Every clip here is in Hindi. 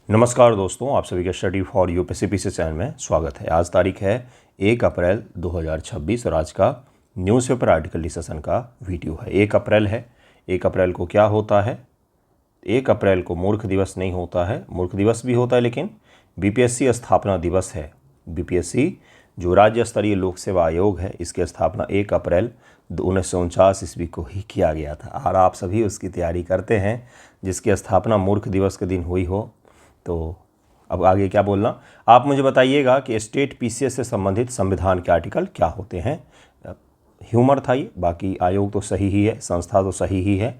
नमस्कार दोस्तों, आप सभी का स्टडी फॉर यूपीएससी चैनल में स्वागत है। आज तारीख है 1 अप्रैल 2026 और आज का न्यूज़पेपर आर्टिकल डिस्कशन का वीडियो है। 1 अप्रैल है। 1 अप्रैल को क्या होता है? 1 अप्रैल को मूर्ख दिवस नहीं होता है, मूर्ख दिवस भी होता है, लेकिन बीपीएससी स्थापना दिवस है। बीपीएससी जो राज्य स्तरीय लोक सेवा आयोग है, इसकी स्थापना 1 अप्रैल 1949 ईस्वी को ही किया गया था और आप सभी उसकी तैयारी करते हैं, जिसकी स्थापना मूर्ख दिवस के दिन हुई हो। तो अब आगे क्या बोलना, आप मुझे बताइएगा कि स्टेट पीसीएस से संबंधित संविधान के आर्टिकल क्या होते हैं। ह्यूमर था ये, बाकी आयोग तो सही ही है, संस्था तो सही ही है।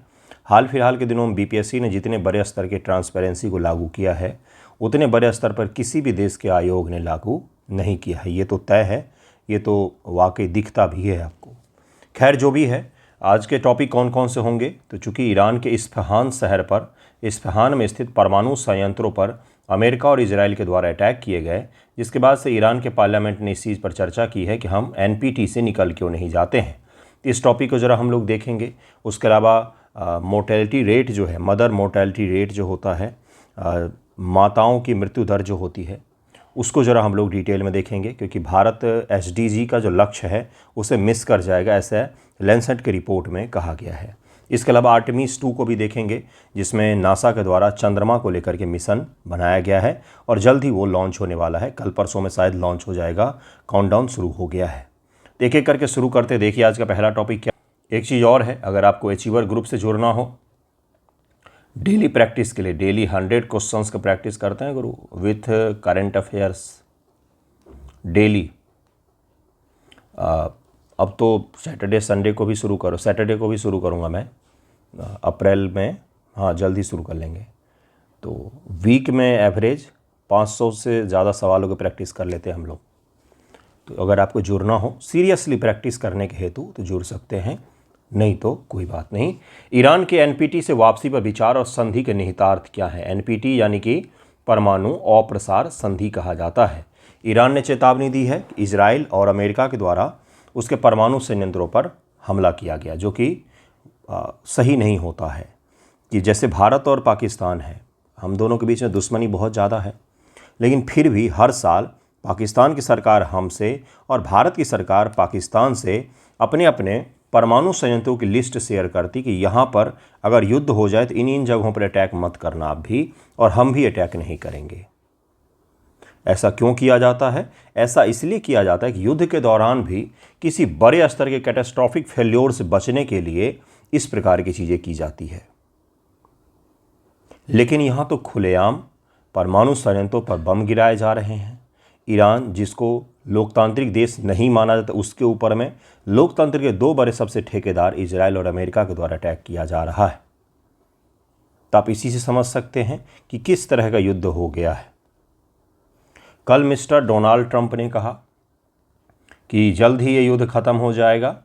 हाल फिलहाल के दिनों में बीपीएससी ने जितने बड़े स्तर के ट्रांसपेरेंसी को लागू किया है, उतने बड़े स्तर पर किसी भी देश के आयोग ने लागू नहीं किया है। ये तो तय है, ये तो वाकई दिखता भी है आपको। खैर, जो भी है, आज के टॉपिक कौन कौन से होंगे, तो चूंकि ईरान के इस्फहान शहर पर, इस्फहान में स्थित परमाणु संयंत्रों पर अमेरिका और इजराइल के द्वारा अटैक किए गए, जिसके बाद से ईरान के पार्लियामेंट ने इस चीज़ पर चर्चा की है कि हम एनपीटी से निकल क्यों नहीं जाते हैं। इस टॉपिक को ज़रा हम लोग देखेंगे। उसके अलावा मोर्टेलिटी रेट जो है, मदर मोर्टेलिटी रेट जो होता है, माताओं की मृत्यु दर जो होती है, उसको ज़रा हम लोग डिटेल में देखेंगे, क्योंकि भारत एसडीजी का जो लक्ष्य है उसे मिस कर जाएगा, ऐसा लैंसेट की रिपोर्ट में कहा गया है। इसके अलावा आर्टेमिस 2 को भी देखेंगे, जिसमें नासा के द्वारा चंद्रमा को लेकर के मिशन बनाया गया है और जल्द ही वो लॉन्च होने वाला है। कल परसों में शायद लॉन्च हो जाएगा, काउंटडाउन शुरू हो गया है। एक एक करके शुरू करते। देखिए आज का पहला टॉपिक क्या। एक चीज़ और है, अगर आपको अचीवर ग्रुप से जुड़ना हो डेली प्रैक्टिस के लिए, डेली 100 क्वेश्चंस का प्रैक्टिस करते हैं गुरु विथ करंट अफेयर्स डेली। अब तो सैटरडे संडे को भी शुरू करो, सैटरडे को भी शुरू करूँगा मैं अप्रैल में, हाँ जल्द ही शुरू कर लेंगे। तो वीक में एवरेज 500 से ज़्यादा सवालों की प्रैक्टिस कर लेते हैं हम लोग। तो अगर आपको जुड़ना हो सीरियसली प्रैक्टिस करने के हेतु तो जुड़ सकते हैं, नहीं तो कोई बात नहीं। ईरान के एनपीटी से वापसी पर विचार और संधि के निहितार्थ क्या है। एनपीटी यानी कि परमाणु अप्रसार संधि कहा जाता है। ईरान ने चेतावनी दी है कि इजराइल और अमेरिका के द्वारा उसके परमाणु संयंत्रों पर हमला किया गया, जो कि सही नहीं होता है। कि जैसे भारत और पाकिस्तान है, हम दोनों के बीच में दुश्मनी बहुत ज़्यादा है, लेकिन फिर भी हर साल पाकिस्तान की सरकार हमसे और भारत की सरकार पाकिस्तान से अपने अपने परमाणु संयंत्रों की लिस्ट शेयर करती कि यहाँ पर अगर युद्ध हो जाए तो इन जगहों पर अटैक मत करना आप भी, और हम भी अटैक नहीं करेंगे। ऐसा क्यों किया जाता है? ऐसा इसलिए किया जाता है कि युद्ध के दौरान भी किसी बड़े स्तर के कैटास्ट्रॉफिक फेल्योर से बचने के लिए इस प्रकार की चीज़ें की जाती है। लेकिन यहाँ तो खुलेआम परमाणु संयंत्रों पर बम गिराए जा रहे हैं। ईरान, जिसको लोकतांत्रिक देश नहीं माना जाता, उसके ऊपर में लोकतंत्र के 2 बड़े सबसे ठेकेदार इजराइल और अमेरिका के द्वारा अटैक किया जा रहा है। तो आप इसी से समझ सकते हैं कि किस तरह का युद्ध हो गया है। कल मिस्टर डोनाल्ड ट्रंप ने कहा कि जल्द ही ये युद्ध खत्म हो जाएगा,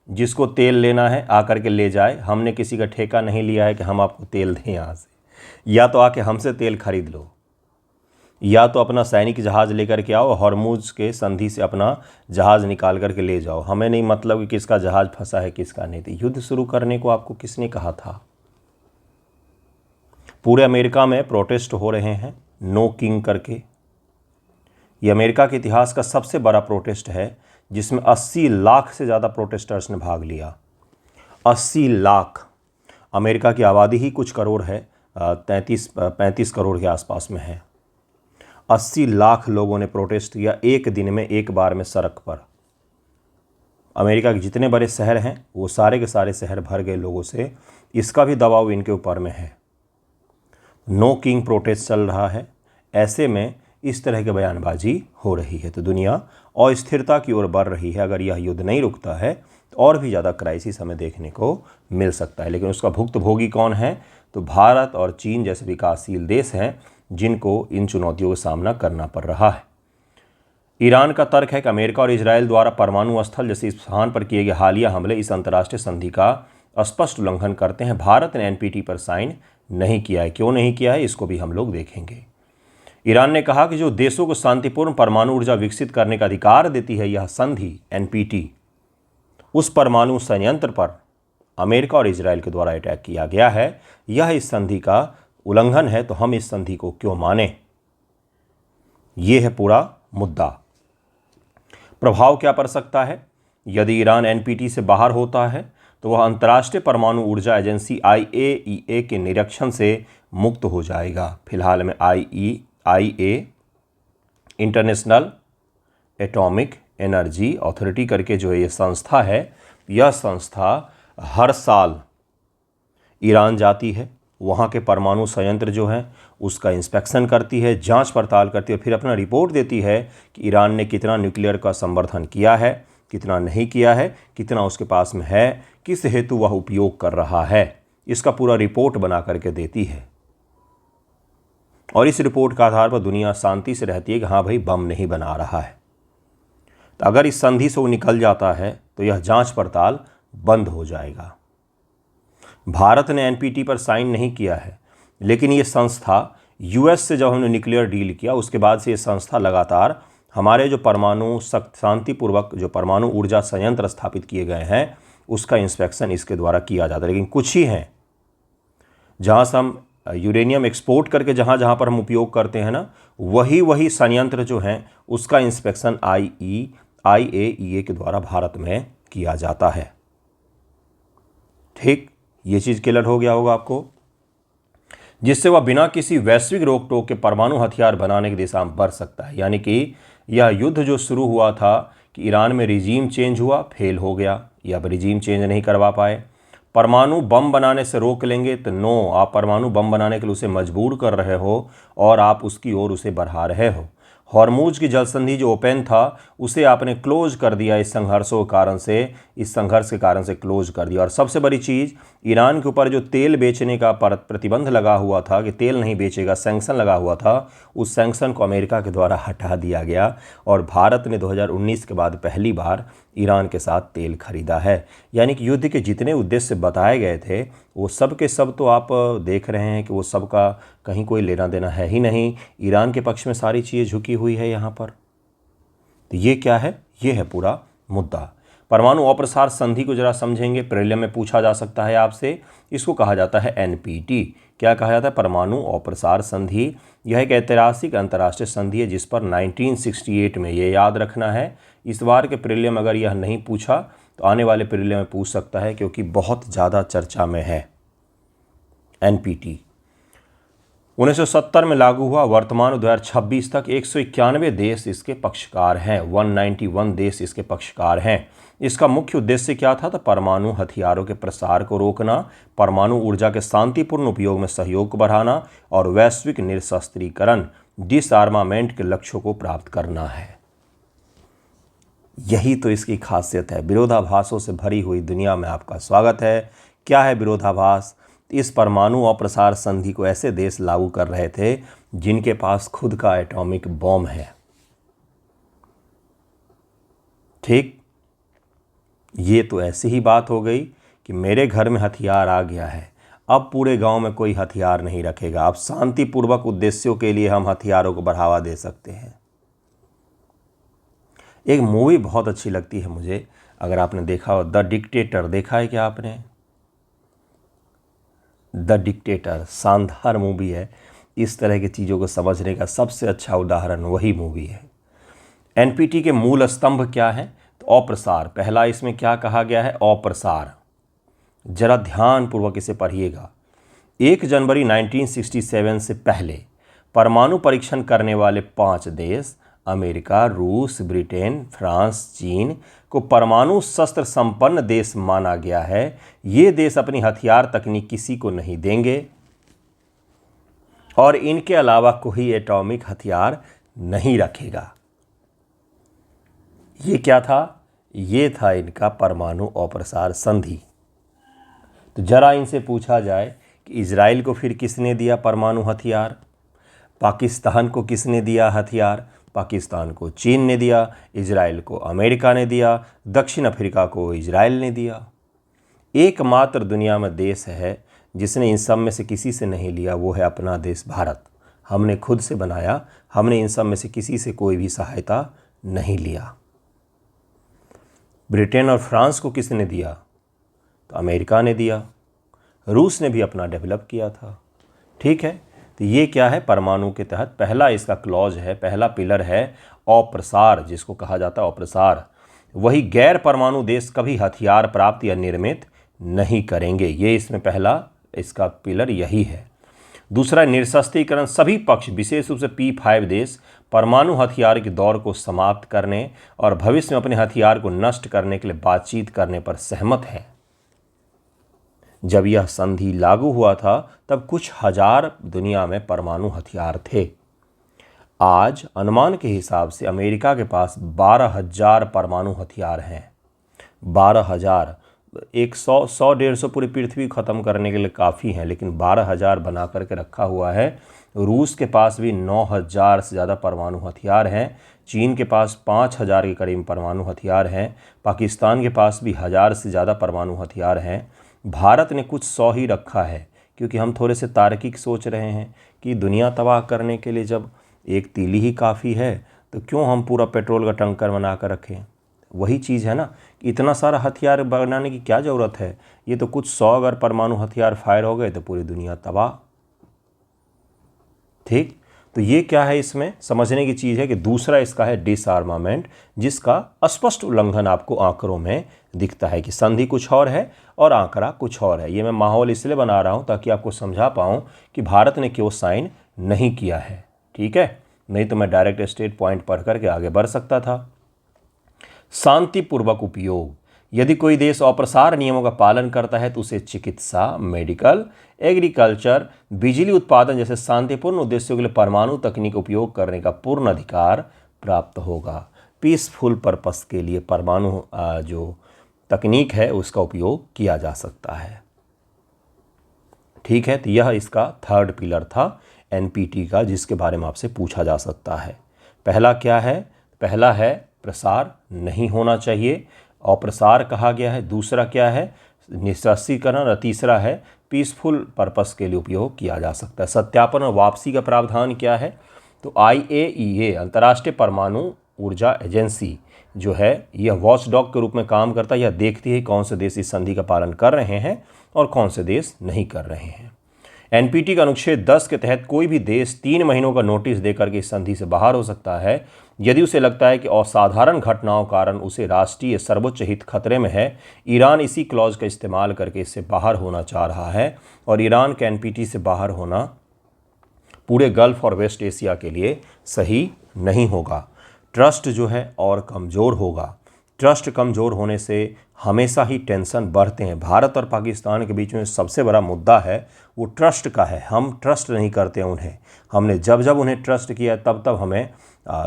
जिसको तेल लेना है आकर के ले जाए, हमने किसी का ठेका नहीं लिया है कि हम आपको तेल दें यहाँ से, या तो आके हमसे तेल खरीद लो, या तो अपना सैनिक जहाज़ लेकर के आओ, हॉर्मुज के संधि से अपना जहाज़ निकाल करके ले जाओ, हमें नहीं मतलब कि किसका जहाज़ फंसा है किसका नहीं। तो युद्ध शुरू करने को आपको किसने कहा था? पूरे अमेरिका में प्रोटेस्ट हो रहे हैं नो किंग करके। ये अमेरिका के इतिहास का सबसे बड़ा प्रोटेस्ट है, जिसमें 80 लाख से ज़्यादा प्रोटेस्टर्स ने भाग लिया। 80 लाख। अमेरिका की आबादी ही कुछ करोड़ है, 35 करोड़ के आसपास में है। 80 लाख लोगों ने प्रोटेस्ट किया एक दिन में, एक बार में सड़क पर। अमेरिका के जितने बड़े शहर हैं वो सारे के सारे शहर भर गए लोगों से। इसका भी दबाव इनके ऊपर में है। नो किंग प्रोटेस्ट चल रहा है। ऐसे में इस तरह की बयानबाजी हो रही है तो दुनिया अस्थिरता की ओर बढ़ रही है। अगर यह युद्ध नहीं रुकता है तो और भी ज़्यादा क्राइसिस हमें देखने को मिल सकता है। लेकिन उसका भुक्तभोगी कौन है? तो भारत और चीन जैसे विकासशील देश हैं, जिनको इन चुनौतियों का सामना करना पड़ रहा है। ईरान का तर्क है कि अमेरिका और इजराइल द्वारा परमाणु स्थल जैसे इस्फहान पर किए गए हालिया हमले इस अंतर्राष्ट्रीय संधि का स्पष्ट उल्लंघन करते हैं। भारत ने एनपीटी पर साइन नहीं किया है। क्यों नहीं किया है, इसको भी हम लोग देखेंगे। ईरान ने कहा कि जो देशों को शांतिपूर्ण परमाणु ऊर्जा विकसित करने का अधिकार देती है यह संधि एनपीटी, उस परमाणु संयंत्र पर अमेरिका और इजराइल के द्वारा अटैक किया गया है, यह इस संधि का उल्लंघन है तो हम इस संधि को क्यों माने, ये है पूरा मुद्दा। प्रभाव क्या पड़ सकता है? यदि ईरान एनपीटी से बाहर होता है तो वह अंतर्राष्ट्रीय परमाणु ऊर्जा एजेंसी IAEA के निरीक्षण से मुक्त हो जाएगा। फिलहाल में IAEA international atomic energy authority करके जो ये संस्था है, यह संस्था हर साल ईरान जाती है, वहाँ के परमाणु संयंत्र जो हैं उसका इंस्पेक्शन करती है, जांच पड़ताल करती है, फिर अपना रिपोर्ट देती है कि ईरान ने कितना न्यूक्लियर का संवर्धन किया है, कितना नहीं किया है, कितना उसके पास में है, किस हेतु वह उपयोग कर रहा है। इसका पूरा रिपोर्ट बना करके देती है और इस रिपोर्ट के आधार पर दुनिया शांति से रहती है कि हाँ भाई बम नहीं बना रहा है। तो अगर इस संधि से वो निकल जाता है तो यह जांच पड़ताल बंद हो जाएगा। भारत ने एनपीटी पर साइन नहीं किया है, लेकिन ये संस्था यूएस से जब हमने न्यूक्लियर डील किया उसके बाद से ये संस्था लगातार हमारे जो परमाणु शांतिपूर्वक जो परमाणु ऊर्जा संयंत्र स्थापित किए गए हैं उसका इंस्पेक्शन इसके द्वारा किया जाता है। लेकिन कुछ ही हैं जहाँ से हम यूरेनियम एक्सपोर्ट करके जहाँ पर हम उपयोग करते हैं ना, वही संयंत्र जो हैं उसका इंस्पेक्शन IAEA के द्वारा भारत में किया जाता है। ठीक, ये चीज़ क्लियर हो गया होगा आपको, जिससे वह बिना किसी वैश्विक रोक टोक के परमाणु हथियार बनाने की दिशा में बढ़ सकता है। यानी कि यह युद्ध जो शुरू हुआ था कि ईरान में रिजीम चेंज हुआ, फेल हो गया, या रिजीम चेंज नहीं करवा पाए, परमाणु बम बनाने से रोक लेंगे तो नो, आप परमाणु बम बनाने के लिए उसे मजबूर कर रहे हो और आप उसकी ओर उसे बढ़ा रहे हो। हॉर्मुज की जलसंधि जो ओपन था उसे आपने क्लोज कर दिया, इस संघर्ष के कारण से क्लोज कर दिया। और सबसे बड़ी चीज़, ईरान के ऊपर जो तेल बेचने का प्रतिबंध लगा हुआ था कि तेल नहीं बेचेगा, सैंक्शन लगा हुआ था, उस सैंक्शन को अमेरिका के द्वारा हटा दिया गया और भारत ने 2019 के बाद पहली बार ईरान के साथ तेल खरीदा है। यानी कि युद्ध के जितने उद्देश्य बताए गए थे वो सब के सब तो आप देख रहे हैं कि वो सब का कहीं कोई लेना देना है ही नहीं। ईरान के पक्ष में सारी चीज़ें झुकी हुई है यहाँ पर। तो ये क्या है? ये है पूरा मुद्दा। परमाणु अप्रसार संधि को जरा समझेंगे, प्रीलिम में पूछा जा सकता है आपसे। इसको कहा जाता है एनपीटी। क्या कहा जाता है? परमाणु अप्रसार संधि। यह एक ऐतिहासिक अंतर्राष्ट्रीय संधि है जिस पर 1968 में, ये याद रखना है। इस बार के प्रीलिम अगर यह नहीं पूछा तो आने वाले प्रीलिम में पूछ सकता है, क्योंकि बहुत ज़्यादा चर्चा में है एनपीटी। 1970 में लागू हुआ, वर्तमान 2026 तक 191 देश इसके पक्षकार हैं, 191 देश इसके पक्षकार हैं। इसका मुख्य उद्देश्य क्या था? तो परमाणु हथियारों के प्रसार को रोकना, परमाणु ऊर्जा के शांतिपूर्ण उपयोग में सहयोग को बढ़ाना और वैश्विक निरस्त्रीकरण, डिसआर्मामेंट के लक्ष्यों को प्राप्त करना है। यही तो इसकी खासियत है। विरोधाभासों से भरी हुई दुनिया में आपका स्वागत है। क्या है विरोधाभास? इस परमाणु अप्रसार संधि को ऐसे देश लागू कर रहे थे जिनके पास खुद का एटॉमिक बॉम्ब है। ठीक, ये तो ऐसी ही बात हो गई कि मेरे घर में हथियार आ गया है, अब पूरे गांव में कोई हथियार नहीं रखेगा, अब शांतिपूर्वक उद्देश्यों के लिए हम हथियारों को बढ़ावा दे सकते हैं। एक मूवी बहुत अच्छी लगती है मुझे, अगर आपने देखा हो, द डिक्टेटर। देखा है क्या आपने? द डिक्टेटर शानदार मूवी है। इस तरह की चीज़ों को समझने का सबसे अच्छा उदाहरण वही मूवी है। एनपीटी के मूल स्तंभ क्या है? तो अप्रसार। पहला इसमें क्या कहा गया है? अप्रसार। जरा ध्यानपूर्वक इसे पढ़िएगा। 1 जनवरी 1967 से पहले परमाणु परीक्षण करने वाले 5 देश, अमेरिका, रूस, ब्रिटेन, फ्रांस, चीन को परमाणु शस्त्र संपन्न देश माना गया है। ये देश अपनी हथियार तकनीक किसी को नहीं देंगे और इनके अलावा कोई एटॉमिक हथियार नहीं रखेगा। ये क्या था? ये था इनका परमाणु अप्रसार संधि। तो जरा इनसे पूछा जाए कि इजराइल को फिर किसने दिया परमाणु हथियार? पाकिस्तान को किसने दिया हथियार? पाकिस्तान को चीन ने दिया, इजराइल को अमेरिका ने दिया, दक्षिण अफ्रीका को इजराइल ने दिया। एकमात्र दुनिया में देश है जिसने इन सब में से किसी से नहीं लिया, वो है अपना देश भारत। हमने खुद से बनाया, हमने इन सब में से किसी से कोई भी सहायता नहीं लिया। ब्रिटेन और फ्रांस को किसने दिया? तो अमेरिका ने दिया। रूस ने भी अपना डेवलप किया था। ठीक है, तो ये क्या है, परमाणु के तहत पहला इसका क्लॉज है, पहला पिलर है अप्रसार, जिसको कहा जाता है अप्रसार। वही गैर परमाणु देश कभी हथियार प्राप्त या निर्मित नहीं करेंगे, ये इसमें पहला इसका पिलर यही है। दूसरा, निरस्त्रीकरण, सभी पक्ष विशेष रूप से P5 देश परमाणु हथियार के दौर को समाप्त करने और भविष्य में अपने हथियार को नष्ट करने के लिए बातचीत करने पर सहमत हैं। जब यह संधि लागू हुआ था तब कुछ हजार दुनिया में परमाणु हथियार थे। आज अनुमान के हिसाब से अमेरिका के पास 12,000 परमाणु हथियार हैं। 12,000, 100-150 पूरी पृथ्वी ख़त्म करने के लिए काफ़ी हैं, लेकिन 12,000 बना करके रखा हुआ है। रूस के पास भी 9,000 से ज़्यादा परमाणु हथियार हैं। चीन के पास 5,000 के करीब परमाणु हथियार हैं। पाकिस्तान के पास भी 1,000 से ज़्यादा परमाणु हथियार हैं। भारत ने कुछ 100 ही रखा है, क्योंकि हम थोड़े से तार्किक सोच रहे हैं कि दुनिया तबाह करने के लिए जब एक तीली ही काफ़ी है तो क्यों हम पूरा पेट्रोल का टंकर बना कर रखें। वही चीज़ है ना, इतना सारा हथियार बनाने की क्या ज़रूरत है। ये तो कुछ 100 अगर परमाणु हथियार फायर हो गए तो पूरी दुनिया तबाह। ठीक, तो ये क्या है, इसमें समझने की चीज़ है कि दूसरा इसका है डिसआर्मामेंट, जिसका स्पष्ट उल्लंघन आपको आंकड़ों में दिखता है कि संधि कुछ और है और आंकड़ा कुछ और है। ये मैं माहौल इसलिए बना रहा हूँ ताकि आपको समझा पाऊँ कि भारत ने क्यों साइन नहीं किया है। ठीक है, नहीं तो मैं डायरेक्ट स्टेट पॉइंट पढ़ करके आगे बढ़ सकता था। शांतिपूर्वक उपयोग, यदि कोई देश अप्रसार नियमों का पालन करता है तो उसे चिकित्सा, मेडिकल, एग्रीकल्चर, बिजली उत्पादन जैसे शांतिपूर्ण उद्देश्यों के लिए परमाणु तकनीक उपयोग करने का पूर्ण अधिकार प्राप्त होगा। पीसफुल पर्पस के लिए परमाणु जो तकनीक है उसका उपयोग किया जा सकता है। ठीक है, तो यह इसका थर्ड पिलर था एनपीटी का, जिसके बारे में आपसे पूछा जा सकता है। पहला क्या है, पहला है प्रसार नहीं होना चाहिए, अप्रसार कहा गया है। दूसरा क्या है, निरस्त्रीकरण, और तीसरा है पीसफुल पर्पस के लिए उपयोग किया जा सकता है। सत्यापन और वापसी का प्रावधान क्या है, तो IAEA अंतर्राष्ट्रीय परमाणु ऊर्जा एजेंसी जो है यह वॉचडॉग के रूप में काम करता है। यह देखती है कौन से देश इस संधि का पालन कर रहे हैं और कौन से देश नहीं कर रहे हैं। एनपीटी का अनुच्छेद 10 के तहत कोई भी देश 3 महीनों का नोटिस देकर के इस संधि से बाहर हो सकता है यदि उसे लगता है कि असाधारण घटनाओं कारण उसे राष्ट्रीय सर्वोच्च हित खतरे में है। ईरान इसी क्लॉज का इस्तेमाल करके इससे बाहर होना चाह रहा है और ईरान का एनपीटी से बाहर होना पूरे गल्फ और वेस्ट एशिया के लिए सही नहीं होगा। ट्रस्ट जो है और कमज़ोर होगा। ट्रस्ट कमज़ोर होने से हमेशा ही टेंशन बढ़ते हैं। भारत और पाकिस्तान के बीच में सबसे बड़ा मुद्दा है वो ट्रस्ट का है। हम ट्रस्ट नहीं करते उन्हें। हमने जब जब उन्हें ट्रस्ट किया तब तब हमें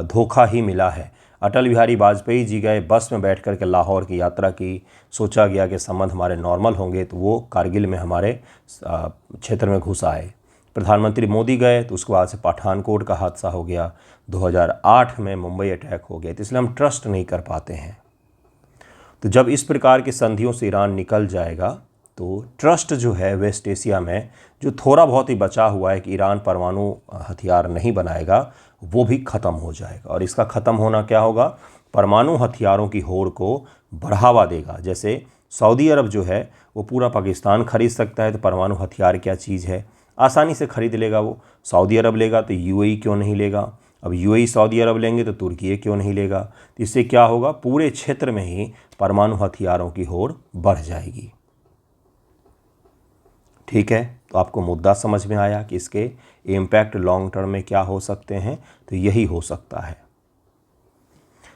धोखा ही मिला है। अटल बिहारी वाजपेयी जी गए, बस में बैठ कर के लाहौर की यात्रा की, सोचा गया कि संबंध हमारे नॉर्मल होंगे, तो वो कारगिल में हमारे क्षेत्र में घुस आए। प्रधानमंत्री मोदी गए तो उसके बाद से पठानकोट का हादसा हो गया, 2008 में मुंबई अटैक हो गया। तो इसलिए हम ट्रस्ट नहीं कर पाते हैं। तो जब इस प्रकार की संधियों से ईरान निकल जाएगा तो ट्रस्ट जो है वेस्ट एशिया में जो थोड़ा बहुत ही बचा हुआ है कि ईरान परमाणु हथियार नहीं बनाएगा, वो भी ख़त्म हो जाएगा। और इसका ख़त्म होना क्या होगा, परमाणु हथियारों की होड़ को बढ़ावा देगा। जैसे सऊदी अरब जो है वो पूरा पाकिस्तान खरीद सकता है, तो परमाणु हथियार क्या चीज़ है, आसानी से खरीद लेगा वो। सऊदी अरब लेगा तो यूएई क्यों नहीं लेगा, अब यूएई सऊदी अरब लेंगे तो तुर्की क्यों नहीं लेगा। तो इससे क्या होगा, पूरे क्षेत्र में ही परमाणु हथियारों की होड़ बढ़ जाएगी। ठीक है, तो आपको मुद्दा समझ में आया कि इसके इम्पैक्ट लॉन्ग टर्म में क्या हो सकते हैं। तो यही हो सकता है।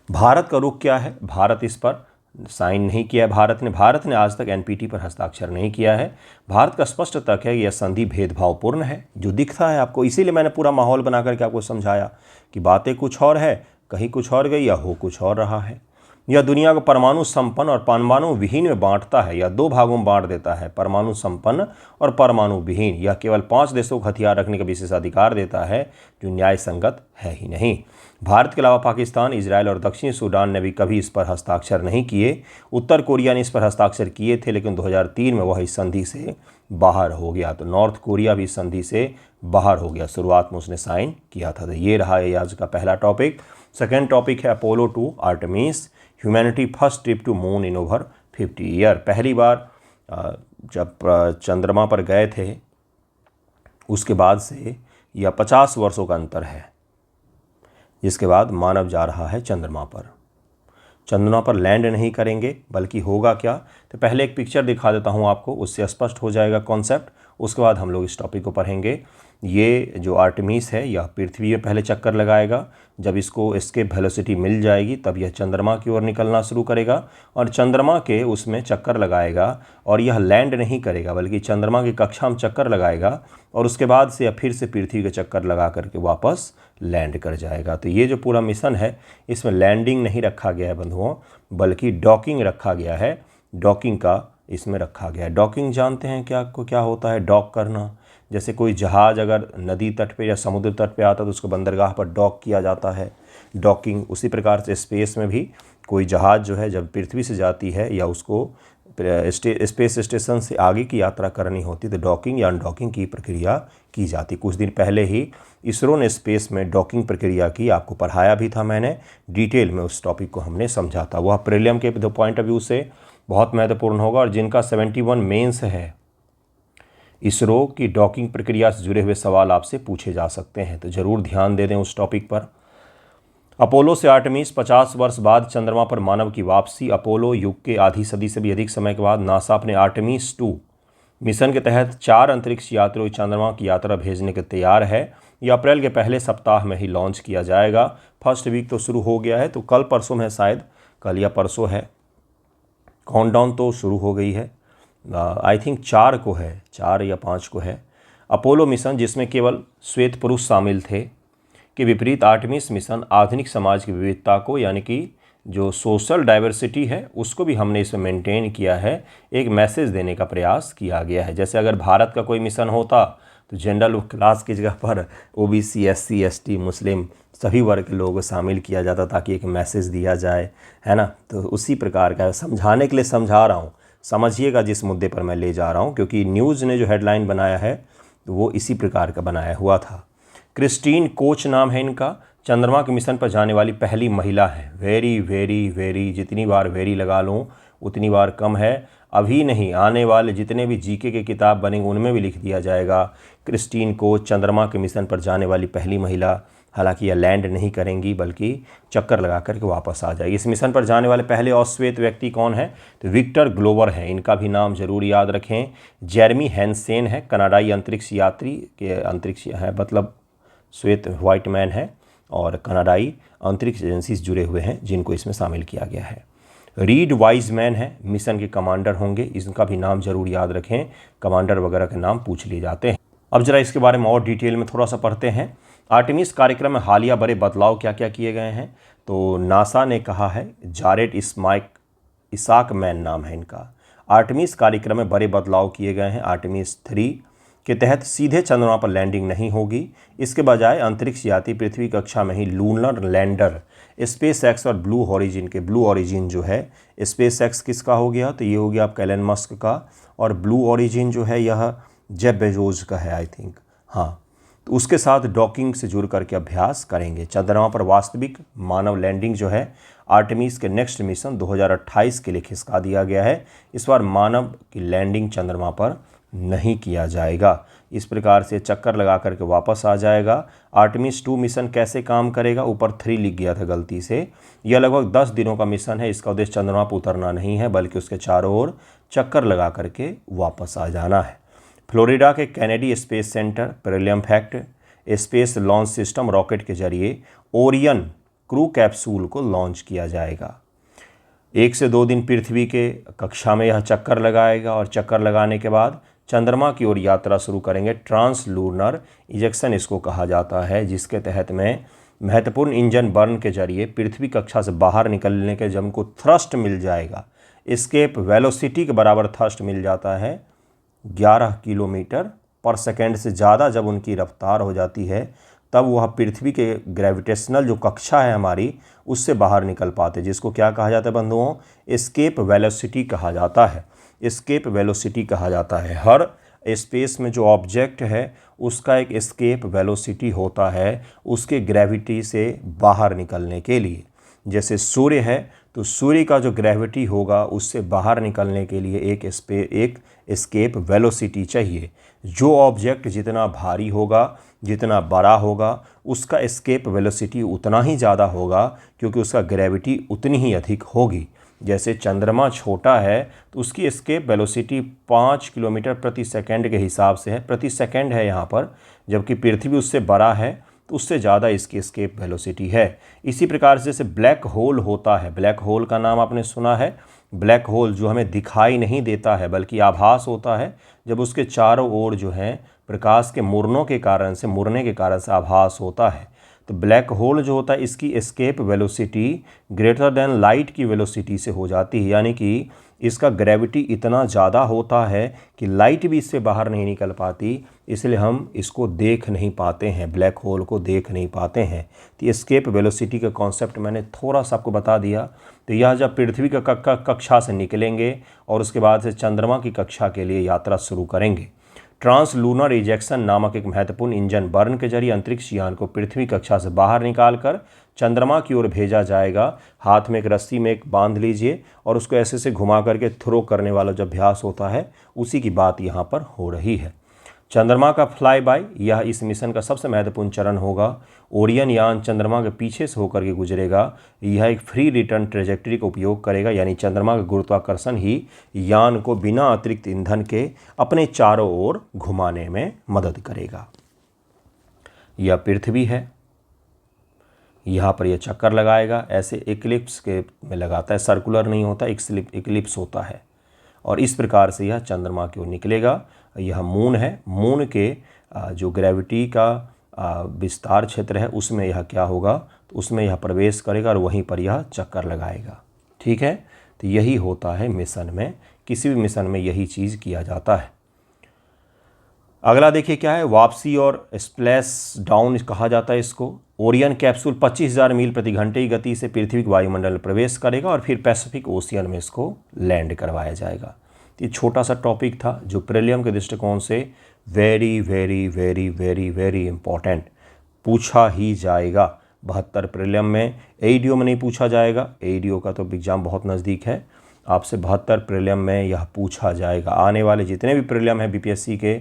भारत का रुख क्या है, भारत इस पर साइन नहीं किया है। भारत ने आज तक एनपीटी पर हस्ताक्षर नहीं किया है। भारत का स्पष्ट तर्क है कि यह संधि भेदभावपूर्ण है, जो दिखता है आपको। इसीलिए मैंने पूरा माहौल बना करके आपको समझाया कि बातें कुछ और है, कहीं कुछ और गई या हो कुछ और रहा है। यह दुनिया को परमाणु संपन्न और परमाणु विहीन में बांटता है या 2 भागों में बांट देता है, परमाणु संपन्न और परमाणु विहीन। यह केवल 5 देशों को हथियार रखने का विशेषाधिकार देता है, जो न्याय संगत है ही नहीं। भारत के अलावा पाकिस्तान, इजराइल और दक्षिणी सूडान ने भी कभी इस पर हस्ताक्षर नहीं किए। उत्तर कोरिया ने इस पर हस्ताक्षर किए थे, लेकिन 2003 में वह इस संधि से बाहर हो गया। तो नॉर्थ कोरिया भी इस संधि से बाहर हो गया, शुरुआत में उसने साइन किया था। तो ये रहा है आज का पहला टॉपिक। सेकेंड टॉपिक है Apollo 2 Artemis, humanity first trip to moon in over 50 year. पहली बार जब चंद्रमा पर गए थे उसके बाद से यह 50 वर्षों का अंतर है, जिसके बाद मानव जा रहा है चंद्रमा पर। चंद्रमा पर लैंड नहीं करेंगे, बल्कि होगा क्या, तो पहले एक पिक्चर दिखा देता हूँ आपको, उससे स्पष्ट हो जाएगा कॉन्सेप्ट। उसके बाद हम लोग इस टॉपिक को पढ़ेंगे। ये जो आर्टेमिस है यह पृथ्वी में पहले चक्कर लगाएगा। जब इसको एस्केप वेलोसिटी मिल जाएगी तब यह चंद्रमा की ओर निकलना शुरू करेगा और चंद्रमा के उसमें चक्कर लगाएगा और यह लैंड नहीं करेगा, बल्कि चंद्रमा की कक्षा में चक्कर लगाएगा और उसके बाद से यह फिर से पृथ्वी के चक्कर लगा करके वापस लैंड कर जाएगा। तो ये जो पूरा मिशन है इसमें लैंडिंग नहीं रखा गया है बंधुओं, बल्कि डॉकिंग रखा गया है। डॉकिंग का इसमें रखा गया है। डॉकिंग जानते हैं क्या होता है? डॉक करना। जैसे कोई जहाज़ अगर नदी तट पे या समुद्र तट पे आता है तो उसको बंदरगाह पर डॉक किया जाता है, डॉकिंग। उसी प्रकार से स्पेस में भी कोई जहाज़ जो है जब पृथ्वी से जाती है या उसको स्पेस स्टेशन से आगे की यात्रा करनी होती तो डॉकिंग या अनडॉकिंग की प्रक्रिया की जाती। कुछ दिन पहले ही इसरो ने स्पेस में डॉकिंग प्रक्रिया की, आपको पढ़ाया भी था मैंने, डिटेल में उस टॉपिक को हमने समझा था। वह प्रीलिम के पॉइंट ऑफ व्यू से बहुत महत्वपूर्ण होगा और जिनका 71 मेंस है, इसरो की डॉकिंग प्रक्रिया से जुड़े हुए सवाल आपसे पूछे जा सकते हैं, तो ज़रूर ध्यान दे दें उस टॉपिक पर। अपोलो से आर्टेमिस 50 वर्ष बाद चंद्रमा पर मानव की वापसी। अपोलो युग के आधी सदी से भी अधिक समय के बाद नासा अपने आर्टेमिस 2 मिशन के तहत 4 अंतरिक्ष यात्रियों चंद्रमा की यात्रा भेजने के तैयार है। यह अप्रैल के पहले सप्ताह में ही लॉन्च किया जाएगा। फर्स्ट वीक तो शुरू हो गया है, तो कल परसों में शायद, कल या परसों है। काउंटडाउन तो शुरू हो गई है, आई थिंक 4 को है, 4 या 5 को है। अपोलो मिशन जिसमें केवल श्वेत पुरुष शामिल थे के विपरीत आर्टेमिस मिशन आधुनिक समाज की विविधता को, यानी कि जो सोशल डाइवर्सिटी है उसको भी हमने इसमें मेंटेन किया है, एक मैसेज देने का प्रयास किया गया है। जैसे अगर भारत का कोई मिशन होता तो जनरल क्लास की जगह पर ओबीसी, एससी, एसटी, मुस्लिम सभी वर्ग के लोगों को शामिल किया जाता ताकि एक मैसेज दिया जाए, है ना। तो उसी प्रकार का समझाने के लिए समझा रहा हूँ, समझिएगा जिस मुद्दे पर मैं ले जा रहा हूँ, क्योंकि न्यूज़ ने जो हेडलाइन बनाया है तो वो इसी प्रकार का बनाया हुआ था। क्रिस्टीन कोच नाम है इनका, चंद्रमा के मिशन पर जाने वाली पहली महिला है। वेरी वेरी वेरी, जितनी बार वेरी लगा लूँ उतनी बार कम है। अभी नहीं, आने वाले जितने भी जीके के किताब बनेंगे उनमें भी लिख दिया जाएगा क्रिस्टीन कोच चंद्रमा के मिशन पर जाने वाली पहली महिला। हालांकि यह लैंड नहीं करेंगी बल्कि चक्कर लगा करके वापस आ जाएगी। इस मिशन पर जाने वाले पहले अश्वेत व्यक्ति कौन है? तो विक्टर ग्लोवर हैं, इनका भी नाम जरूर याद रखें। जेरेमी हैंसेन है, कनाडाई अंतरिक्ष यात्री के अंतरिक्ष है, मतलब श्वेत व्हाइट मैन है और कनाडाई अंतरिक्ष एजेंसी से जुड़े हुए हैं जिनको इसमें शामिल किया गया है। रीड वाइजमैन है, मिशन के कमांडर होंगे, इसका भी नाम जरूर याद रखें, कमांडर वगैरह के नाम पूछ लिए जाते हैं। अब जरा इसके बारे में और डिटेल में थोड़ा सा पढ़ते हैं। आर्टेमिस कार्यक्रम में हालिया बड़े बदलाव क्या क्या किए गए हैं, तो नासा ने कहा है, जारेट इसाक मैन नाम है इनका। आर्टेमिस कार्यक्रम में बड़े बदलाव किए गए हैं। आर्टेमिस 3 के तहत सीधे चंद्रमा पर लैंडिंग नहीं होगी, इसके बजाय अंतरिक्ष यात्री पृथ्वी कक्षा में ही लूनर लैंडर स्पेस एक्स और ब्लू ओरिजिन के, ब्लू ओरिजिन जो है स्पेस एक्स किसका हो गया, तो ये हो गया आपका एलन मस्क का, और ब्लू ओरिजिन जो है यह जेफ बेजोस का है आई थिंक, हाँ। तो उसके साथ डॉकिंग से जुड़ करके अभ्यास करेंगे। चंद्रमा पर वास्तविक मानव लैंडिंग जो है आर्टेमिस के नेक्स्ट मिशन 2028 के लिए खिसका दिया गया है। इस बार मानव की लैंडिंग चंद्रमा पर नहीं किया जाएगा। इस प्रकार से चक्कर लगा करके वापस आ जाएगा। आर्टेमिस 2 मिशन कैसे काम करेगा, ऊपर 3 लिख गया था गलती से। यह लगभग 10 दिनों का मिशन है। इसका उद्देश्य चंद्रमा पर उतरना नहीं है बल्कि उसके चारों ओर चक्कर लगा करके वापस आ जाना है। फ्लोरिडा के कैनेडी स्पेस सेंटर पेरिलियम फैक्ट स्पेस लॉन्च सिस्टम रॉकेट के जरिए ओरियन क्रू कैप्सूल को लॉन्च किया जाएगा। 1 से 2 दिन पृथ्वी के कक्षा में यह चक्कर लगाएगा और चक्कर लगाने के बाद चंद्रमा की ओर यात्रा शुरू करेंगे। ट्रांसलूनर इजेक्शन इसको कहा जाता है, जिसके तहत में महत्वपूर्ण इंजन बर्न के जरिए पृथ्वी कक्षा से बाहर निकलने के जब उनको थ्रस्ट मिल जाएगा, एस्केप वेलोसिटी के बराबर थ्रस्ट मिल जाता है 11 किलोमीटर पर सेकेंड से ज़्यादा जब उनकी रफ्तार हो जाती है, तब वह पृथ्वी के ग्रेविटेशनल जो कक्षा है हमारी उससे बाहर निकल पाते, जिसको क्या कहा जाता है बंधुओं, एस्केप वेलोसिटी कहा जाता है। एस्केप वेलोसिटी कहा जाता है। हर स्पेस में जो ऑब्जेक्ट है उसका एक एस्केप वेलोसिटी होता है उसके ग्रेविटी से बाहर निकलने के लिए। जैसे सूर्य है तो सूर्य का जो ग्रेविटी होगा उससे बाहर निकलने के लिए एक एस्केप वेलोसिटी चाहिए। जो ऑब्जेक्ट जितना भारी होगा, जितना बड़ा होगा, उसका एस्केप वेलोसिटी उतना ही ज़्यादा होगा, क्योंकि उसका ग्रेविटी उतनी ही अधिक होगी। जैसे चंद्रमा छोटा है तो उसकी एस्केप वेलोसिटी 5 किलोमीटर प्रति सेकंड के हिसाब से है, प्रति सेकंड है यहाँ पर, जबकि पृथ्वी उससे बड़ा है तो उससे ज़्यादा इसकी एस्केप वेलोसिटी है। इसी प्रकार से जैसे ब्लैक होल होता है, ब्लैक होल का नाम आपने सुना है। ब्लैक होल जो हमें दिखाई नहीं देता है बल्कि आभास होता है, जब उसके चारों ओर जो है प्रकाश के मुड़ने के कारण से आभास होता है। तो ब्लैक होल जो होता है इसकी escape velocity greater than light की वेलोसिटी से हो जाती है, यानी कि इसका ग्रेविटी इतना ज़्यादा होता है कि लाइट भी इससे बाहर नहीं निकल पाती, इसलिए हम इसको देख नहीं पाते हैं, ब्लैक होल को देख नहीं पाते हैं। तो एस्केप वेलोसिटी का कॉन्सेप्ट मैंने थोड़ा सा आपको बता दिया। तो यह जब पृथ्वी का कक्षा से निकलेंगे और उसके बाद से चंद्रमा की कक्षा के लिए यात्रा शुरू करेंगे, ट्रांसलूनर इजेक्शन नामक एक महत्वपूर्ण इंजन बर्न के जरिए अंतरिक्ष यान को पृथ्वी कक्षा से बाहर निकालकर चंद्रमा की ओर भेजा जाएगा। हाथ में एक रस्सी में एक बांध लीजिए और उसको ऐसे से घुमा करके थ्रो करने वाला जो अभ्यास होता है उसी की बात यहाँ पर हो रही है। चंद्रमा का फ्लाई बाय यह इस मिशन का सबसे महत्वपूर्ण चरण होगा। ओरियन यान चंद्रमा के पीछे से होकर के गुजरेगा। यह एक फ्री रिटर्न ट्रेजेक्टरी का उपयोग करेगा, यानी चंद्रमा का गुरुत्वाकर्षण ही यान को बिना अतिरिक्त ईंधन के अपने चारों ओर घुमाने में मदद करेगा। यह पृथ्वी है, यहाँ पर यह चक्कर लगाएगा, ऐसे इक्लिप्स के में लगाता है, सर्कुलर नहीं होता, इक्लिप्स होता है। और इस प्रकार से यह चंद्रमा की ओर निकलेगा। यह मून है, मून के जो ग्रेविटी का विस्तार क्षेत्र है उसमें यह क्या होगा, तो उसमें यह प्रवेश करेगा और वहीं पर यह चक्कर लगाएगा। ठीक है, तो यही होता है मिशन में, किसी भी मिशन में यही चीज़ किया जाता है। अगला देखिए क्या है, वापसी और स्प्लैश डाउन कहा जाता है इसको। ओरियन कैप्सूल 25,000 मील प्रति घंटे की गति से पृथ्वी के वायुमंडल में प्रवेश करेगा और फिर पैसिफिक ओशियन में इसको लैंड करवाया जाएगा। ये छोटा सा टॉपिक था जो प्रीलियम के दृष्टिकोण से very very very very very important पूछा ही जाएगा। 72 प्रीलियम में, एईडीओ में नहीं पूछा जाएगा, एईडीओ का तो एग्जाम बहुत नज़दीक है। आपसे 72 प्रीलियम में यह पूछा जाएगा। आने वाले जितने भी प्रीलियम हैं बीपीएससी के,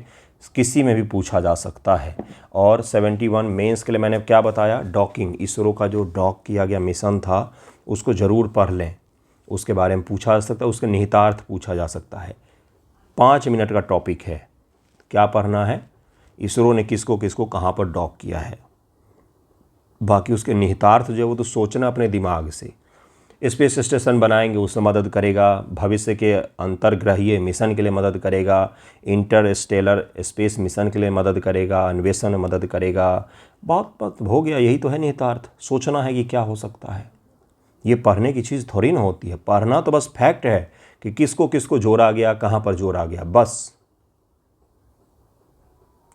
किसी में भी पूछा जा सकता है। और 71 मेंस के लिए मैंने क्या बताया, डॉकिंग, इसरो का जो डॉक किया गया मिशन था उसको ज़रूर पढ़ लें, उसके बारे में पूछा जा सकता है, उसके निहितार्थ पूछा जा सकता है। 5 मिनट का टॉपिक है। क्या पढ़ना है, इसरो ने किसको किसको कहाँ पर डॉक किया है, बाकी उसके निहितार्थ जो है वो तो सोचना अपने दिमाग से। स्पेस स्टेशन बनाएंगे उसमें मदद करेगा, भविष्य के अंतर्ग्रहीय मिशन के लिए मदद करेगा, इंटरस्टेलर स्पेस मिशन के लिए मदद करेगा, अन्वेषण में मदद करेगा। बहुत हो गया, यही तो है निहितार्थ। सोचना है कि क्या हो सकता है। ये पढ़ने की चीज़ थोड़ी ना होती है, पढ़ना तो बस फैक्ट है कि किसको किसको जोड़ा गया, कहाँ पर जोड़ा गया, बस।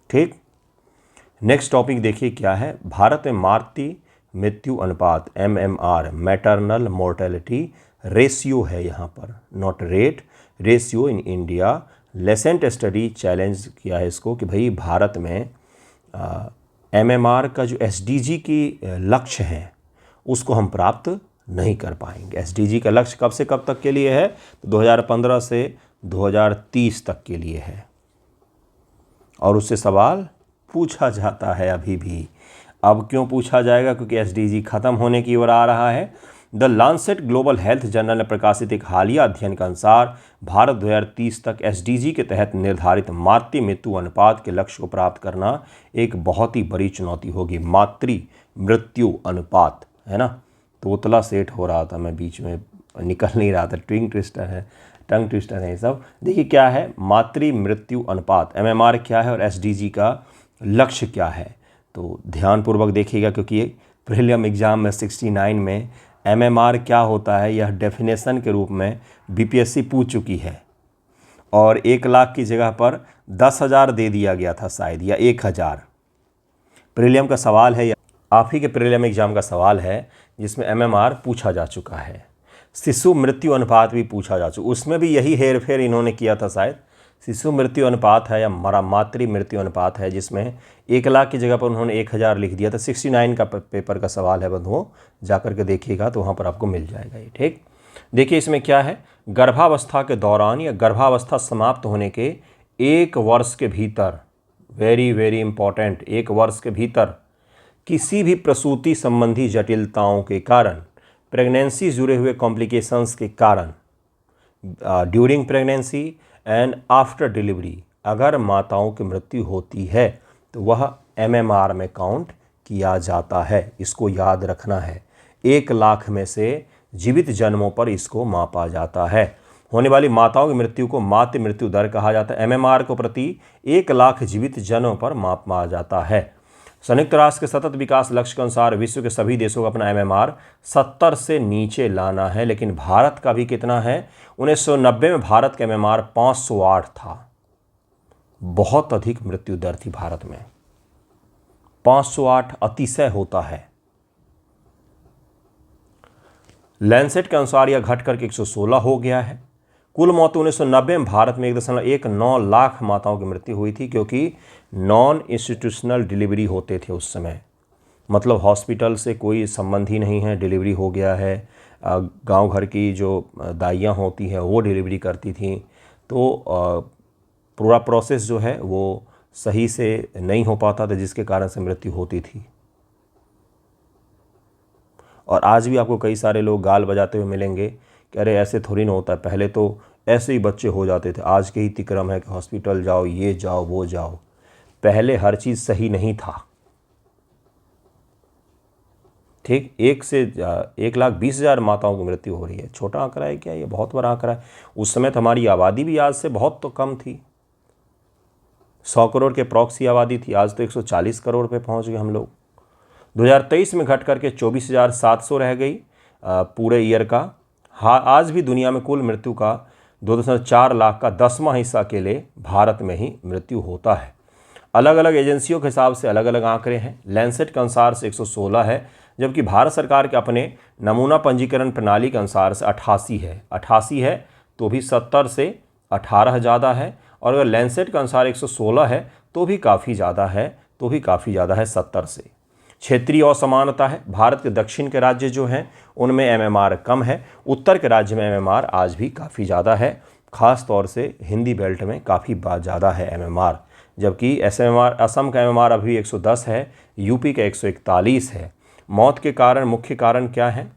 ठीक, नेक्स्ट टॉपिक देखिए क्या है, भारत में मातृ मृत्यु अनुपात MMR मैटरनल मोर्टेलिटी रेशियो है यहाँ पर, not rate, ratio in India. Lancet study challenge किया है इसको कि भाई भारत में MMR का जो SDG की लक्ष्य है उसको हम प्राप्त नहीं कर पाएंगे। SDG का लक्ष्य कब से कब तक के लिए है, तो 2015 से 2030 तक के लिए है। और उससे सवाल पूछा जाता है अभी भी। अब क्यों पूछा जाएगा, क्योंकि SDG खत्म होने की ओर आ रहा है। The Lancet global health journal में प्रकाशित एक हालिया अध्ययन के अनुसार भारत 2030 तक SDG के तहत निर्धारित मातृ मृत्यु अनुपात के लक्ष्य को प्राप्त करना एक बहुत ही बड़ी चुनौती होगी। मातृ मृत्यु अनुपात है ना, तोतला सेट हो रहा था, मैं बीच में निकल नहीं रहा था, टंग ट्विस्टर है ये सब। देखिए क्या है मातृ मृत्यु अनुपात, MMR क्या है और SDG का लक्ष्य क्या है, तो ध्यानपूर्वक देखिएगा, क्योंकि प्रीलियम एग्जाम में 69 में MMR क्या होता है यह डेफिनेशन के रूप में BPSC पूछ चुकी है। और 1 लाख की जगह पर 10,000 दे दिया गया था शायद, या 1,000। प्रीलियम का सवाल है, आप ही के प्रीलियम एग्जाम का सवाल है जिसमें MMR पूछा जा चुका है। शिशु मृत्यु अनुपात भी पूछा जा चुका, उसमें भी यही हेर फेर इन्होंने किया था शायद। शिशु मृत्यु अनुपात है या मातृ मृत्यु अनुपात है, जिसमें 1 लाख की जगह पर उन्होंने 1000 लिख दिया। तो 69 का पेपर का सवाल है बंधुओं, जाकर के देखिएगा तो वहाँ पर आपको मिल जाएगा ये। ठीक, देखिए इसमें क्या है, गर्भावस्था के दौरान या गर्भावस्था समाप्त होने के 1 वर्ष के भीतर, वेरी वेरी इंपॉर्टेंट, 1 वर्ष के भीतर किसी भी प्रसूति संबंधी जटिलताओं के कारण, प्रेगनेंसी जुड़े हुए कॉम्प्लिकेशंस के कारण, during pregnancy and after delivery अगर माताओं की मृत्यु होती है तो वह MMR में काउंट किया जाता है। इसको याद रखना है। 1 लाख में से जीवित जन्मों पर इसको मापा जाता है। होने वाली माताओं की मृत्यु को मातृ मृत्यु दर कहा जाता है। MMR को प्रति 1 लाख जीवित जन्मों पर मापा जाता है। संयुक्त राष्ट्र के सतत विकास लक्ष्य के अनुसार विश्व के सभी देशों को अपना MMR 70 से नीचे लाना है, लेकिन भारत का भी कितना है? 1990 में भारत का MMR 508 था। बहुत अधिक मृत्यु दर थी भारत में। 508 अतिशय होता है। लैंसेट के अनुसार यह घट करके 116 हो गया है। कुल मौत 1990 में भारत में 1.19 लाख माताओं की मृत्यु हुई थी, क्योंकि नॉन इंस्टीट्यूशनल डिलीवरी होते थे उस समय। मतलब हॉस्पिटल से कोई संबंध ही नहीं है, डिलीवरी हो गया है, गांव घर की जो दाइयाँ होती हैं वो डिलीवरी करती थी, तो पूरा प्रोसेस जो है वो सही से नहीं हो पाता था, जिसके कारण से मृत्यु होती थी। और आज भी आपको कई सारे लोग गाल बजाते हुए मिलेंगे कि अरे ऐसे थोड़ी ना होता है, पहले तो ऐसे ही बच्चे हो जाते थे, आज के ही तिक्रम है कि हॉस्पिटल जाओ, ये जाओ वो जाओ। पहले हर चीज़ सही नहीं था। ठीक, 1,20,000 माताओं की मृत्यु हो रही है। छोटा आंकड़ा है क्या? ये बहुत बड़ा आंकड़ा है। उस समय तो हमारी आबादी भी आज से बहुत तो कम थी। 100 करोड़ के प्रॉक्सी आबादी थी, आज तो 140 करोड़ पे पहुंच गए हम लोग। 2023 में घट करके 24,700 रह गई पूरे ईयर का। हाँ, आज भी दुनिया में कुल मृत्यु का 2.4 लाख का 10वां हिस्सा के लिए भारत में ही मृत्यु होता है। अलग अलग एजेंसियों के हिसाब से अलग अलग आंकड़े हैं। लैंसेट के अनुसार से 116 है, जबकि भारत सरकार के अपने नमूना पंजीकरण प्रणाली के अनुसार से 88 है। 88 है तो भी 70 से 18 ज़्यादा है, और अगर लैंसेट के अनुसार 116 है तो भी काफ़ी ज़्यादा है 70 से। क्षेत्रीय असमानता है। भारत के दक्षिण के राज्य जो हैं उनमें MMR कम है, उत्तर के राज्य में MMR आज भी काफ़ी ज़्यादा है। ख़ास तौर से हिंदी बेल्ट में काफ़ी ज़्यादा है MMR, जबकि असम का MMR अभी 110 है, यूपी का 141 है। मौत के कारण, मुख्य कारण क्या है?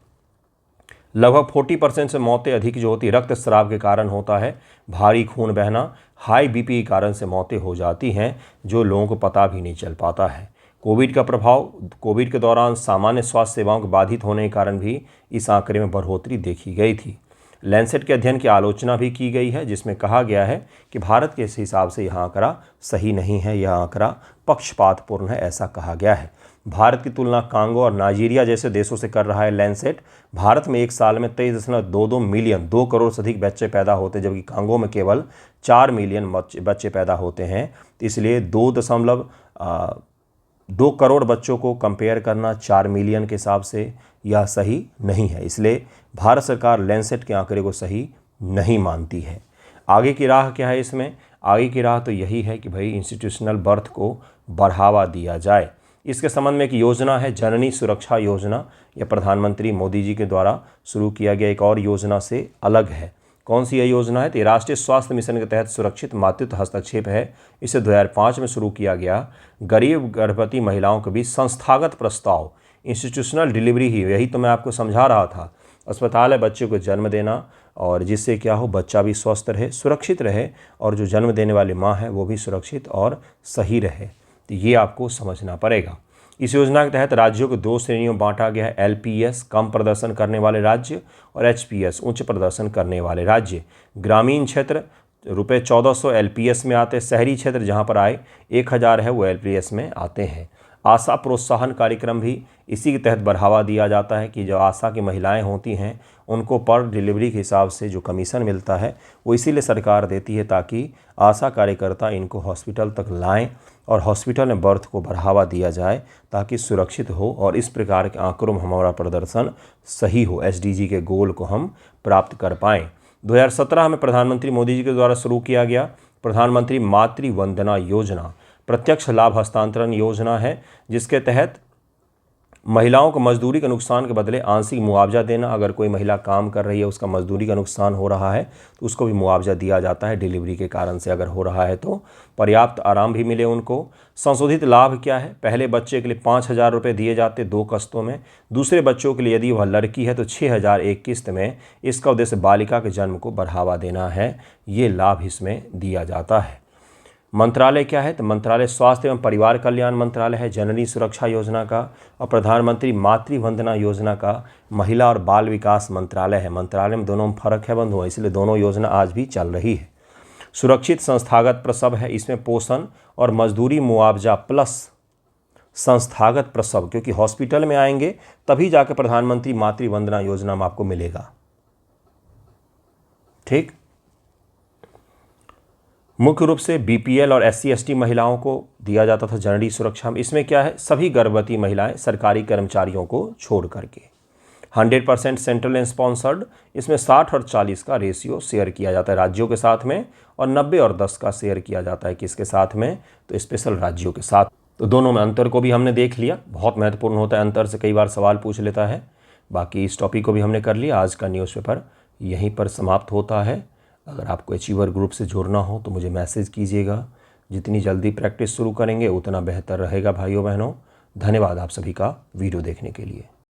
लगभग 40% से मौतें अधिक जो होती रक्तस्राव के कारण होता है। भारी खून बहना, हाई BP के कारण से मौतें हो जाती हैं, जो लोगों को पता भी नहीं चल पाता है। कोविड का प्रभाव, कोविड के दौरान सामान्य स्वास्थ्य सेवाओं के बाधित होने के कारण भी इस आंकड़े में बढ़ोतरी देखी गई थी। लैंसेट के अध्ययन की आलोचना भी की गई है, जिसमें कहा गया है कि भारत के हिसाब से यह आंकड़ा सही नहीं है, यह आंकड़ा पक्षपातपूर्ण है, ऐसा कहा गया है। भारत की तुलना कांगो और नाइजीरिया जैसे देशों से कर रहा है लैंसेट। भारत में एक साल में 23.22 मिलियन, 2 करोड़ से अधिक बच्चे पैदा होते हैं, जबकि कांगो में केवल 4 मिलियन बच्चे पैदा होते हैं। इसलिए 2 करोड़ बच्चों को कंपेयर करना 4 मिलियन के हिसाब से यह सही नहीं है। इसलिए भारत सरकार लैंसेट के आंकड़े को सही नहीं मानती है। आगे की राह क्या है इसमें? आगे की राह तो यही है कि भाई इंस्टीट्यूशनल बर्थ को बढ़ावा दिया जाए। इसके संबंध में एक योजना है, जननी सुरक्षा योजना। यह प्रधानमंत्री मोदी जी के द्वारा शुरू किया गया एक और योजना से अलग है। कौन सी यह योजना है? तो राष्ट्रीय स्वास्थ्य मिशन के तहत सुरक्षित मातृत्व हस्तक्षेप है। इसे 2005 में शुरू किया गया। गरीब गर्भवती महिलाओं के बीच संस्थागत प्रस्ताव, इंस्टीट्यूशनल डिलीवरी ही, यही तो मैं आपको समझा रहा था। अस्पताल है बच्चे को जन्म देना, और जिससे क्या हो, बच्चा भी स्वस्थ रहे, सुरक्षित रहे, और जो जन्म देने वाली माँ है वो भी सुरक्षित और सही रहे। तो ये आपको समझना पड़ेगा। इस योजना के तहत राज्यों को 2 श्रेणियों में बांटा गया है। LPS कम प्रदर्शन करने वाले राज्य और HPS उच्च प्रदर्शन करने वाले राज्य। ग्रामीण क्षेत्र ₹1400 LPS में आते हैं, शहरी क्षेत्र जहां पर आए 1000 है वो LPS में आते हैं। आशा प्रोत्साहन कार्यक्रम भी इसी के तहत बढ़ावा दिया जाता है कि जो आशा की महिलाएं होती हैं उनको पर डिलीवरी के हिसाब से जो कमीशन मिलता है वो इसीलिए सरकार देती है, ताकि आशा कार्यकर्ता इनको हॉस्पिटल तक लाएं और हॉस्पिटल में बर्थ को बढ़ावा दिया जाए, ताकि सुरक्षित हो और इस प्रकार के आंकड़ों में हमारा प्रदर्शन सही हो, SDG के गोल को हम प्राप्त कर पाएँ। 2017 में प्रधानमंत्री मोदी जी के द्वारा शुरू किया गया प्रधानमंत्री मातृ वंदना योजना प्रत्यक्ष लाभ हस्तांतरण योजना है, जिसके तहत महिलाओं को मजदूरी के नुकसान के बदले आंशिक मुआवजा देना। अगर कोई महिला काम कर रही है, उसका मजदूरी का नुकसान हो रहा है तो उसको भी मुआवजा दिया जाता है। डिलीवरी के कारण से अगर हो रहा है तो पर्याप्त आराम भी मिले उनको। संशोधित लाभ क्या है? पहले बच्चे के लिए 5,000 रुपये दिए जाते 2 किस्तों में। दूसरे बच्चों के लिए यदि वह लड़की है तो 6,000 एक किस्त में। इसका उद्देश्य बालिका के जन्म को बढ़ावा देना है। ये लाभ इसमें दिया जाता है। मंत्रालय क्या है? तो मंत्रालय स्वास्थ्य एवं परिवार कल्याण मंत्रालय है, जननी सुरक्षा योजना का। और प्रधानमंत्री मातृ वंदना योजना का महिला और बाल विकास मंत्रालय है। मंत्रालय में दोनों में फर्क है बंधुओं, इसलिए दोनों योजना आज भी चल रही है। सुरक्षित संस्थागत प्रसव है, इसमें पोषण और मजदूरी मुआवजा प्लस संस्थागत प्रसव, क्योंकि हॉस्पिटल में आएंगे तभी जाकर प्रधानमंत्री मातृ वंदना योजना में आपको मिलेगा। ठीक। मुख्य रूप से बीपीएल और SC/ST महिलाओं को दिया जाता था जननी सुरक्षा में। इसमें क्या है? सभी गर्भवती महिलाएं सरकारी कर्मचारियों को छोड़ करके। 100% सेंट्रल स्पॉन्सर्ड, इसमें 60 और 40 का रेशियो शेयर किया जाता है राज्यों के साथ में, और 90 और 10 का शेयर किया जाता है किसके साथ में? तो स्पेशल राज्यों के साथ। तो दोनों में अंतर को भी हमने देख लिया, बहुत महत्वपूर्ण होता है अंतर से, कई बार सवाल पूछ लेता है। बाकी इस टॉपिक को भी हमने कर लिया। आज का न्यूज़पेपर यहीं पर समाप्त होता है। अगर आपको अचीवर ग्रुप से जुड़ना हो तो मुझे मैसेज कीजिएगा। जितनी जल्दी प्रैक्टिस शुरू करेंगे उतना बेहतर रहेगा भाइयों बहनों। धन्यवाद आप सभी का वीडियो देखने के लिए।